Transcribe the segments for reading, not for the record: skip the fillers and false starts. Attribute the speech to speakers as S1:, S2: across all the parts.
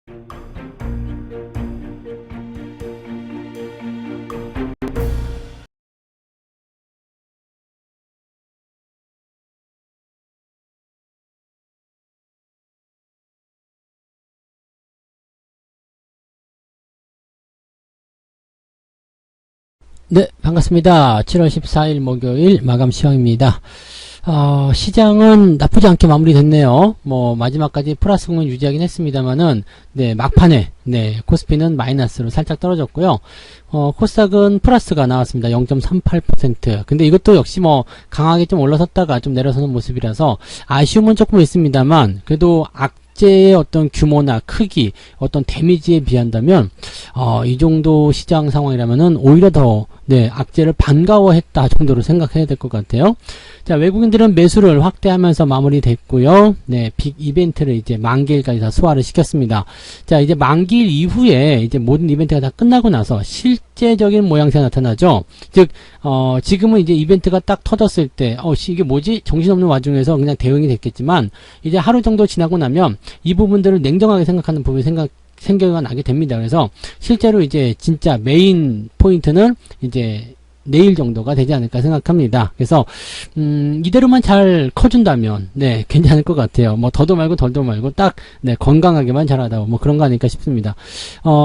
S1: 네, 반갑습니다. 7월 14일 목요일 마감 시황입니다. 시장은 나쁘지 않게 마무리됐네요. 마지막까지 플러스 공은 유지하긴 했습니다만은, 네, 막판에, 네, 코스피는 마이너스로 살짝 떨어졌고요. 코스닥은 플러스가 나왔습니다. 0.38%. 근데 이것도 역시 강하게 좀 올라섰다가 좀 내려서는 모습이라서 아쉬움은 조금 있습니다만, 그래도 악재의 어떤 규모나 크기, 어떤 데미지에 비한다면, 이 정도 시장 상황이라면은 오히려 더, 네, 악재를 반가워했다 정도로 생각해야 될 것 같아요. 자, 외국인들은 매수를 확대하면서 마무리됐고요. 네, 빅 이벤트를 이제 만기일까지 다 소화를 시켰습니다. 자, 이제 만기일 이후에 이제 모든 이벤트가 다 끝나고 나서 실제적인 모양새가 나타나죠. 즉, 지금은 이제 이벤트가 딱 터졌을 때, 이게 뭐지? 정신없는 와중에서 그냥 대응이 됐겠지만, 이제 하루 정도 지나고 나면 이 부분들을 냉정하게 생각하는 부분이 생겨가 나게 됩니다. 그래서 실제로 이제 진짜 메인 포인트는 이제 내일 정도가 되지 않을까 생각합니다. 그래서 이대로만 잘 커준다면 네, 괜찮을 것 같아요. 더도 말고 덜도 말고 딱 네, 건강하게만 잘하다 그런 거 아닐까 싶습니다.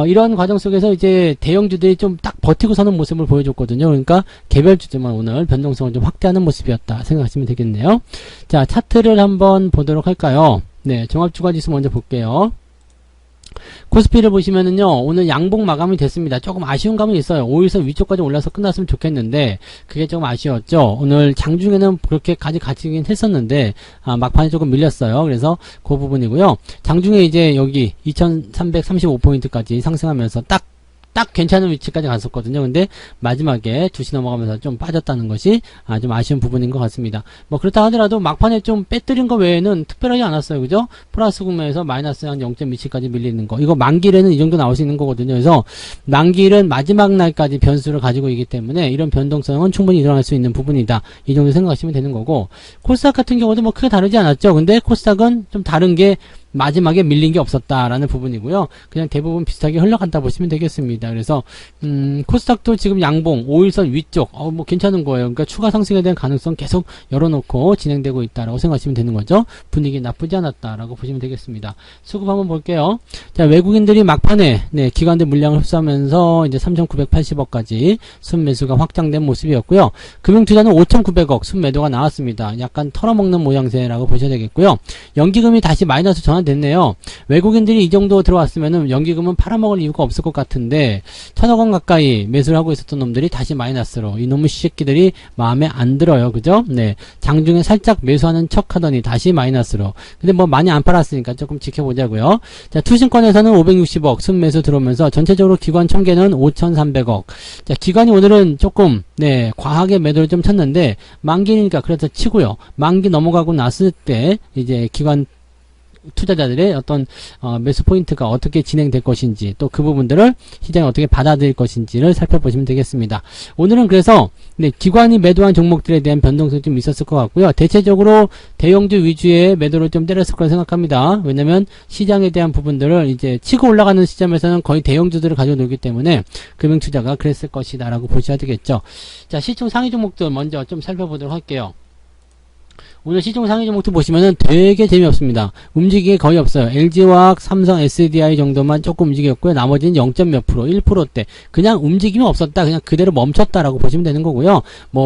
S1: 이런 과정 속에서 이제 대형주들이 좀 딱 버티고 서는 모습을 보여줬거든요. 그러니까 개별주들만 오늘 변동성을 좀 확대하는 모습이었다 생각하시면 되겠네요. 자, 차트를 한번 보도록 할까요? 네, 종합주가지수 먼저 볼게요. 코스피를 보시면은요, 오늘 양봉 마감이 됐습니다. 조금 아쉬운 감은 있어요. 5일선 위쪽까지 올라서 끝났으면 좋겠는데, 그게 조금 아쉬웠죠. 오늘 장중에는 그렇게까지 가지긴 했었는데, 막판에 조금 밀렸어요. 그래서 그 부분이고요. 장중에 이제 여기 2335포인트까지 상승하면서 딱 괜찮은 위치까지 갔었거든요. 근데 마지막에 2시 넘어가면서 좀 빠졌다는 것이 좀 아쉬운 부분인 것 같습니다. 그렇다 하더라도 막판에 좀 빼뜨린 거 외에는 특별하지 않았어요. 그죠? 플러스 국면에서 마이너스 한 0.27까지 밀리는 거. 이거 만기일에는 이 정도 나올 수 있는 거거든요. 그래서 만기일은 마지막 날까지 변수를 가지고 있기 때문에 이런 변동성은 충분히 일어날 수 있는 부분이다. 이 정도 생각하시면 되는 거고, 코스닥 같은 경우도 크게 다르지 않았죠. 근데 코스닥은 좀 다른 게 마지막에 밀린 게 없었다라는 부분이고요. 그냥 대부분 비슷하게 흘러간다 보시면 되겠습니다. 그래서 코스닥도 지금 양봉 5일선 위쪽 괜찮은 거예요. 그러니까 추가 상승에 대한 가능성 계속 열어놓고 진행되고 있다라고 생각하시면 되는 거죠. 분위기 나쁘지 않았다라고 보시면 되겠습니다. 수급 한번 볼게요. 자, 외국인들이 막판에 네, 기관들 물량을 흡수하면서 이제 3,980억까지 순매수가 확장된 모습이었고요. 금융투자는 5,900억 순매도가 나왔습니다. 약간 털어먹는 모양새라고 보셔야 되겠고요. 연기금이 다시 마이너스 전환됐네요. 외국인들이 이 정도 들어왔으면은 연기금은 팔아먹을 이유가 없을 것 같은데 1,000억 원 가까이 매수를 하고 있었던 놈들이 다시 마이너스로, 이놈의 새끼들이 마음에 안 들어요. 그죠? 네. 장중에 살짝 매수하는 척 하더니 다시 마이너스로. 근데 많이 안 팔았으니까 조금 지켜보자고요. 자, 투신권에서는 560억 순매수 들어오면서 전체적으로 기관 총계는 5,300억. 자, 기관이 오늘은 조금 네, 과하게 매도를 좀 쳤는데 만기니까 그래서 치고요. 만기 넘어가고 났을 때 이제 기관 투자자들의 어떤 매수 포인트가 어떻게 진행될 것인지, 또 그 부분들을 시장이 어떻게 받아들일 것인지를 살펴보시면 되겠습니다. 오늘은 그래서 네, 기관이 매도한 종목들에 대한 변동성이 좀 있었을 것 같고요. 대체적으로 대형주 위주의 매도를 좀 때렸을 거라 생각합니다. 왜냐면 시장에 대한 부분들을 이제 치고 올라가는 시점에서는 거의 대형주들을 가지고 놀기 때문에 금융투자가 그랬을 것이다 라고 보셔야 되겠죠. 자, 시총 상위 종목들 먼저 좀 살펴보도록 할게요. 오늘 시총 상위 종목도 보시면은 되게 재미없습니다. 움직이기 거의 없어요. LG화학, 삼성, SDI 정도만 조금 움직였고요. 나머지는 0. 몇 프로, 1%대. 그냥 움직임이 없었다. 그냥 그대로 멈췄다라고 보시면 되는 거고요.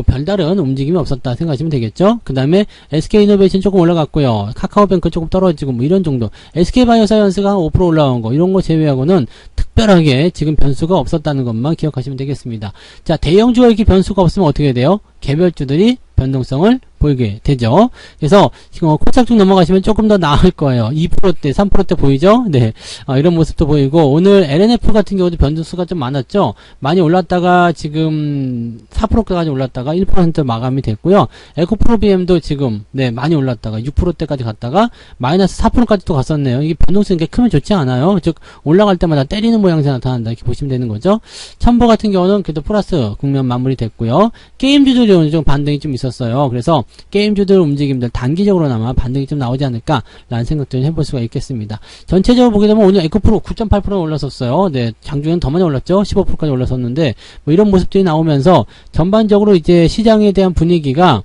S1: 별다른 움직임이 없었다 생각하시면 되겠죠. 그 다음에 SK이노베이션 조금 올라갔고요. 카카오뱅크 조금 떨어지고 이런 정도. SK바이오사이언스가 한 5% 올라온 거, 이런 거 제외하고는 특별하게 지금 변수가 없었다는 것만 기억하시면 되겠습니다. 자, 대형주가 이렇게 변수가 없으면 어떻게 돼요? 개별주들이 변동성을 보이게 되죠. 그래서 코스닥 쪽 넘어가시면 조금 더 나을 거예요. 2%대, 3%대 보이죠? 네. 이런 모습도 보이고, 오늘 LNF 같은 경우도 변동수가 좀 많았죠? 많이 올랐다가 지금 4%까지 올랐다가 1% 마감이 됐고요. 에코프로비엠도 지금 네, 많이 올랐다가 6%대까지 갔다가 마이너스 4%까지 또 갔었네요. 이게 변동성이 꽤 크면 좋지 않아요. 즉 올라갈 때마다 때리는 모양새 나타난다 이렇게 보시면 되는 거죠. 첨보 같은 경우는 그래도 플러스 국면 마무리 됐고요. 게임주들 게임주들이 어느 정도 반등이 좀 있었어요. 그래서 게임주들 움직임들 단기적으로나마 반등이 좀 나오지 않을까라는 생각도 해볼 수가 있겠습니다. 전체적으로 보게 되면 오늘 에코프로 9.8% 올랐었어요. 네, 장중에는 더 많이 올랐죠. 15%까지 올랐었는데 뭐 이런 모습들이 나오면서 전반적으로 이제 시장에 대한 분위기가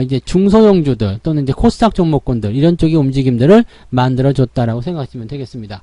S1: 이제 중소형주들 또는 이제 코스닥 종목군들 이런 쪽의 움직임들을 만들어줬다라고 생각하시면 되겠습니다.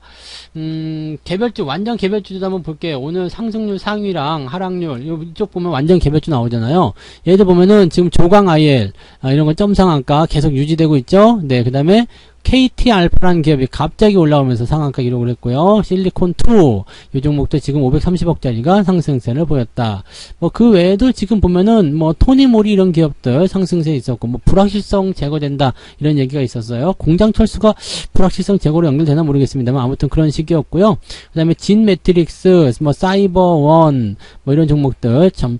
S1: 개별주 완전 개별주도 한번 볼게요. 오늘 상승률 상위랑 하락률 이쪽 보면 완전 개별주 나오잖아요. 얘들 보면은 지금 조강 IL 이런 거 점상한가 계속 유지되고 있죠. 네, 그 다음에 KT알파라는 기업이 갑자기 올라오면서 상한가 기록을 했고요. 실리콘2 이 종목도 지금 530억짜리가 상승세를 보였다. 뭐 그 외에도 지금 보면은 뭐 토니모리 이런 기업들 상승세 있었고 뭐 불확실성 제거된다 이런 얘기가 있었어요. 공장 철수가 불확실성 제거로 연결되나 모르겠습니다만 아무튼 그런 식이었고요. 그 다음에 진 매트릭스 뭐 사이버원 뭐 이런 종목들 참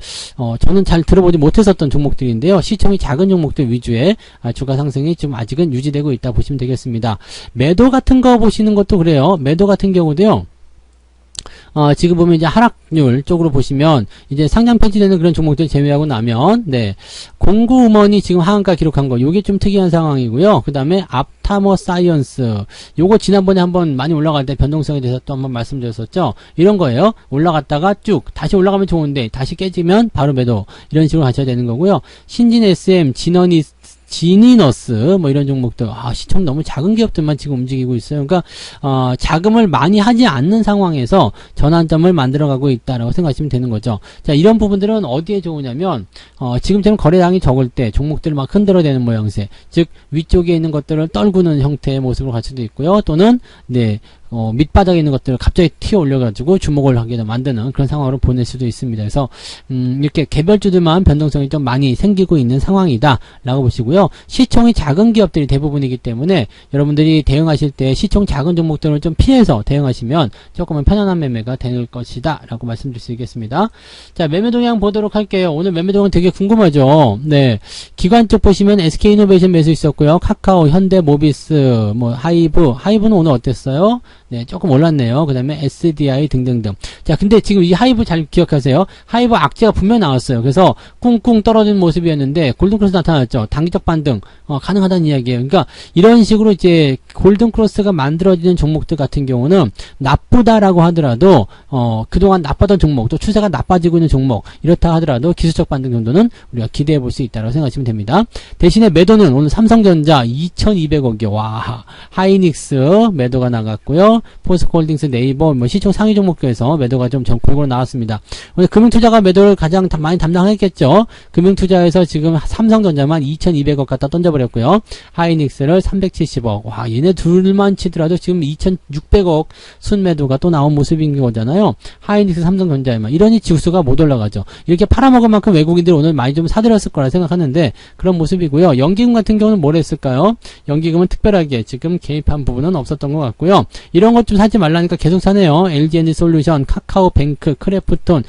S1: 저는 잘 들어보지 못했었던 종목들인데요. 시총이 작은 종목들 위주의 주가 상승이 좀 아직은 유지되고 있다 보시면 되겠습니다. 매도 같은 거 보시는 것도 그래요. 매도 같은 경우도요. 지금 보면 이제 하락률 쪽으로 보시면 이제 상장 폐지되는 그런 종목들 제외하고 나면 네 공구음원이 지금 하한가 기록한 거 요게 좀 특이한 상황이고요. 그 다음에 앞타머 사이언스 요거 지난번에 한번 많이 올라갈 때 변동성에 대해서 또 한번 말씀드렸었죠. 이런 거예요. 올라갔다가 쭉 다시 올라가면 좋은데 다시 깨지면 바로 매도 이런 식으로 하셔야 되는 거고요. 신진 SM 지니너스 뭐 이런 종목들 시총 너무 작은 기업들만 지금 움직이고 있어요. 그러니까 자금을 많이 하지 않는 상황에서 전환점을 만들어가고 있다라고 생각하시면 되는 거죠. 자, 이런 부분들은 어디에 좋으냐면 지금처럼 거래량이 적을 때 종목들을 막 흔들어대는 모양새, 즉 위쪽에 있는 것들을 떨구는 형태의 모습으로 갈 수도 있고요. 또는 네 밑바닥에 있는 것들을 갑자기 튀어 올려가지고 주목을 하게 만드는 그런 상황으로 보낼 수도 있습니다. 그래서 이렇게 개별주들만 변동성이 좀 많이 생기고 있는 상황이다 라고 보시고요. 시총이 작은 기업들이 대부분이기 때문에 여러분들이 대응하실 때 시총 작은 종목들을 좀 피해서 대응하시면 조금은 편안한 매매가 될 것이다 라고 말씀드릴 수 있겠습니다. 자, 매매 동향 보도록 할게요. 오늘 매매 동향 되게 궁금하죠. 네, 기관 쪽 보시면 SK이노베이션 매수 있었고요. 카카오, 현대모비스, 뭐 하이브는 오늘 어땠어요? 네, 조금 올랐네요. 그 다음에 SDI 등등등. 자, 근데 지금 이 하이브 잘 기억하세요. 하이브 악재가 분명 나왔어요. 그래서 꿍꿍 떨어지는 모습이었는데 골든크로스 나타났죠. 단기적 반등 가능하다는 이야기예요. 그러니까 이런 식으로 이제 골든크로스가 만들어지는 종목들 같은 경우는 나쁘다라고 하더라도 그동안 나빴던 종목 또 추세가 나빠지고 있는 종목 이렇다 하더라도 기술적 반등 정도는 우리가 기대해 볼 수 있다고 생각하시면 됩니다. 대신에 매도는 오늘 삼성전자 2200억이요. 와, 하이닉스 매도가 나갔고요. 포스코홀딩스, 네이버 뭐 시총 상위 종목에서 매도가 좀 골고루 나왔습니다. 오늘 금융투자가 매도를 가장 많이 담당했겠죠. 금융투자에서 지금 삼성전자만 2200억 갖다 던져버렸고요. 하이닉스를 370억. 와, 얘네 둘만 치더라도 지금 2600억 순매도가 또 나온 모습인 거잖아요. 하이닉스, 삼성전자에만. 이러니 지수가 못 올라가죠. 이렇게 팔아먹은 만큼 외국인들이 오늘 많이 좀 사들였을 거라 생각하는데 그런 모습이고요. 연기금 같은 경우는 뭘 했을까요? 연기금은 특별하게 지금 개입한 부분은 없었던 것 같고요. 이런 것 좀 사지 말라니까 계속 사네요. LG에너지솔루션, 카카오뱅크, 크래프톤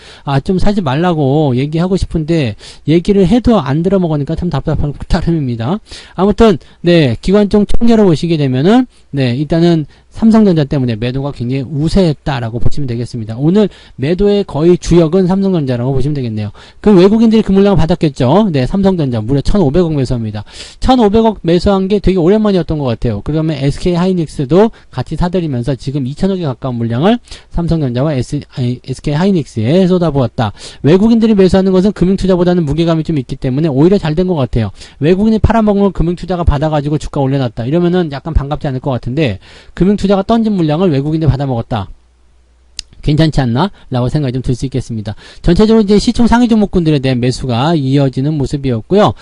S1: 좀 사지 말라고 얘기하고 싶은데 얘기를 해도 안 들어먹으니까 참 답답한 따름입니다. 아무튼 네, 기관 쪽 총계로 보시게 되면은 네, 일단은 삼성전자 때문에 매도가 굉장히 우세했다라고 보시면 되겠습니다. 오늘 매도의 거의 주역은 삼성전자라고 보시면 되겠네요. 그 외국인들이 그 물량을 받았겠죠. 네, 삼성전자 무려 1,500억 매수합니다. 1,500억 매수한 게 되게 오랜만이었던 것 같아요. 그러면 SK 하이닉스도 같이 사들이면서 지금 2,000억에 가까운 물량을 삼성전자와 SK 하이닉스에 쏟아부었다. 외국인들이 매수하는 것은 금융투자보다는 무게감이 좀 있기 때문에 오히려 잘 된 것 같아요. 외국인이 팔아먹은 걸 금융투자가 받아가지고 주가 올려놨다. 이러면은 약간 반갑지 않을 것 같은데 금융투자가 던진 물량을 외국인들이 받아먹었다. 괜찮지 않나? 라고 생각이 좀 들 수 있겠습니다. 전체적으로 이제 시총 상위 종목군들에 대한 매수가 이어지는 모습이었고요.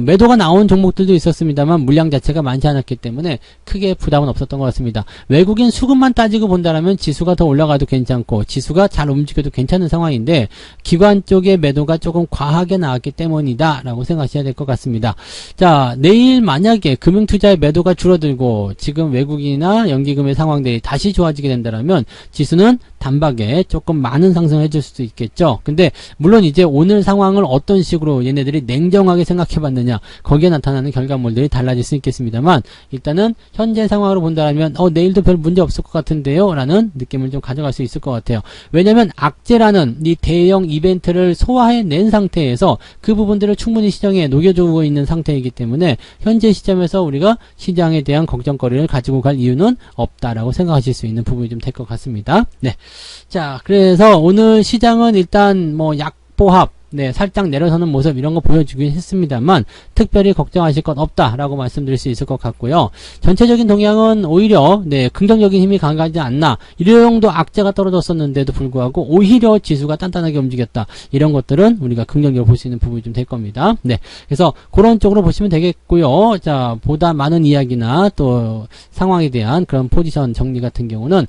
S1: 매도가 나온 종목들도 있었습니다만 물량 자체가 많지 않았기 때문에 크게 부담은 없었던 것 같습니다. 외국인 수급만 따지고 본다라면 지수가 더 올라가도 괜찮고 지수가 잘 움직여도 괜찮은 상황인데 기관 쪽의 매도가 조금 과하게 나왔기 때문이다 라고 생각하셔야 될 것 같습니다. 자, 내일 만약에 금융투자의 매도가 줄어들고 지금 외국인이나 연기금의 상황들이 다시 좋아지게 된다면 지수는 단박에 조금 많은 상승을 해줄 수도 있겠죠. 근데 물론 이제 오늘 상황을 어떤 식으로 얘네들이 냉정하게 생각해 봤느냐, 거기에 나타나는 결과물들이 달라질 수 있겠습니다만, 일단은 현재 상황으로 본다면 내일도 별 문제 없을 것 같은데요 라는 느낌을 좀 가져갈 수 있을 것 같아요. 왜냐면 악재라는 이 대형 이벤트를 소화해낸 상태에서 그 부분들을 충분히 시장에 녹여주고 있는 상태이기 때문에 현재 시점에서 우리가 시장에 대한 걱정거리를 가지고 갈 이유는 없다라고 생각하실 수 있는 부분이 좀 될 것 같습니다. 네. 자, 그래서 오늘 시장은 일단 뭐 약보합, 네, 살짝 내려서는 모습 이런 거 보여주긴 했습니다만 특별히 걱정하실 것 없다라고 말씀드릴 수 있을 것 같고요. 전체적인 동향은 오히려 네, 긍정적인 힘이 강하지 않나. 일요일도 악재가 떨어졌었는데도 불구하고 오히려 지수가 단단하게 움직였다. 이런 것들은 우리가 긍정적으로 볼 수 있는 부분이 좀 될 겁니다. 네, 그래서 그런 쪽으로 보시면 되겠고요. 자, 보다 많은 이야기나 또 상황에 대한 그런 포지션 정리 같은 경우는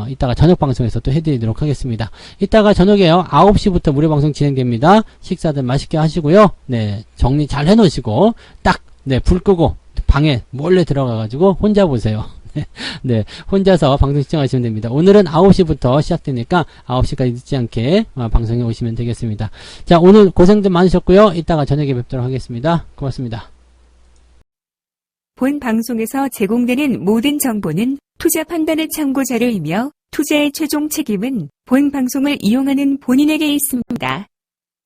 S1: 이따가 저녁 방송에서 또 해드리도록 하겠습니다. 이따가 저녁에요. 9시부터 무료 방송 진행됩니다. 식사들 맛있게 하시고요. 네, 정리 잘 해놓으시고 딱 네, 불 끄고 방에 몰래 들어가가지고 혼자 보세요. 네, 혼자서 방송 시청하시면 됩니다. 오늘은 9시부터 시작되니까 9시까지 늦지 않게 방송에 오시면 되겠습니다. 자, 오늘 고생들 많으셨고요. 이따가 저녁에 뵙도록 하겠습니다. 고맙습니다.
S2: 본 방송에서 제공되는 모든 정보는 투자 판단의 참고 자료이며 투자의 최종 책임은 본 방송을 이용하는 본인에게 있습니다.